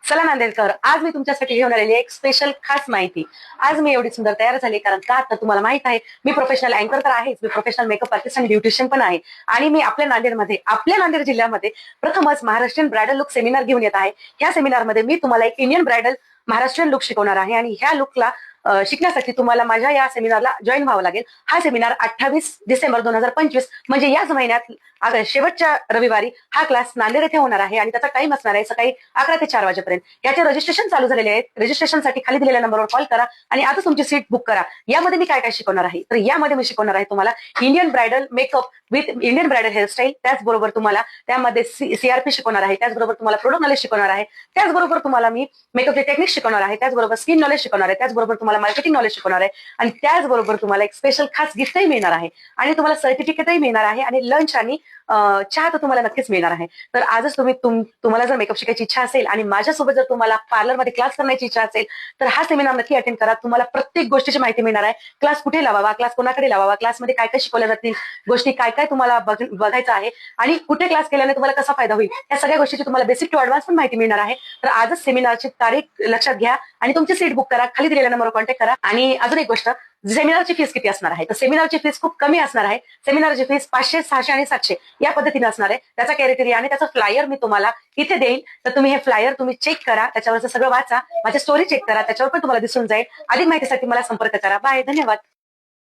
चला नांदेडकर, आज मी तुमच्यासाठी घेऊन आलेली एक स्पेशल खास माहिती. आज मी एवढी सुंदर तयार झाली कारण का तर तुम्हाला माहित आहे मी प्रोफेशनल अँकर तर आहेच, मी प्रोफेशनल मेकअप आर्टिस्ट आणि ब्युटिशियन पण आहे. आणि मी आपल्या नांदेड जिल्ह्यामध्ये प्रथमच महाराष्ट्रीयन ब्रायडल लुक सेमिनार घेऊन येत आहे. ह्या सेमिनारमध्ये मी तुम्हाला एक इंडियन ब्रायडल महाराष्ट्रीयन लुक शिकवणार आहे आणि ह्या लुकला शिकण्यासाठी तुम्हाला माझ्या या सेमिनारला जॉईन व्हावं लागेल. हा सेमिनार 28 डिसेंबर 2025 म्हणजे याच महिन्यात शेवटच्या रविवारी हा क्लास नांदेड येथे होणार आहे आणि त्याचा टाइम असणार आहे सकाळी 11 ते 4 वाजेपर्यंत. याचे रजिस्ट्रेशन चालू झालेले आहे. रजिस्ट्रेशनसाठी खाली दिलेल्या नंबरवर कॉल करा आणि आता तुमची सीट बुक करा. यामध्ये मी काय काय शिकवणार आहे तर यामध्ये मी शिकवणार आहे तुम्हाला Indian bridal makeup with Indian bridal hairstyle. त्याचबरोबर तुम्हाला त्यामध्ये सीआरपी शिकवणार आहे. त्याचबरोबर तुम्हाला प्रोडक्ट नॉलेज शिकवणार आहे. त्याचबरोबर तुम्हाला मी मेकअपचे टेक्निक शिकवणार आहे. त्याचबरोबर स्किन नॉलेज शिकवणार आहे. त्याचबरोबर तुम्हाला मार्केटिंग नॉलेज शिकवणार आहे आणि त्याचबरोबर तुम्हाला एक स्पेशल खास गिफ्टही मिळणार आहे आणि तुम्हाला सर्टिफिकेटही मिळणार आहे आणि लंच आणि चहा तर तुम्हाला नक्कीच मिळणार आहे. तर आजच तुम्हाला जर मेकअप शिकायची इच्छा असेल आणि माझ्यासोबत जर तुम्हाला पार्लरमध्ये क्लास करण्याची इच्छा असेल तर हा सेमिनार नक्की अटेंड करा. तुम्हाला प्रत्येक गोष्टीची माहिती मिळणार आहे. क्लास कुठे लावावा, क्लास कोणाकडे लावावा, क्लासमध्ये काय काय शिकवल्या जातील, गोष्टी काय काय तुम्हाला बघायचं आहे आणि कुठे क्लास केल्याने तुम्हाला कसा फायदा होईल, या सगळ्या गोष्टीची तुम्हाला बेसिक टू ऍडव्हान्स पण माहिती मिळणार आहे. तर आजच सेमिनारची तारीख लक्षात घ्या आणि तुमची सीट बुक करा. खाली दिलेल्या नंबरवर कॉन्टॅक्ट करा. आणि अजून एक गोष्ट, सेमिनारची फीस किती असणार आहे तर सेमिनारची फीस खूप कमी असणार आहे. सेमिनारची फीस 500, 600 आणि 700 या पद्धतीने असणार आहे. त्याचा क्रायटेरिया आणि त्याचं फ्लायर मी तुम्हाला इथे देईल. तर तुम्ही हे फ्लायर तुम्ही चेक करा, त्याच्यावरचं सगळं वाचा, माझी स्टोरी चेक करा, त्याच्यावर पण तुम्हाला दिसून जाईल. अधिक माहितीसाठी मला संपर्क करा. बाय, धन्यवाद.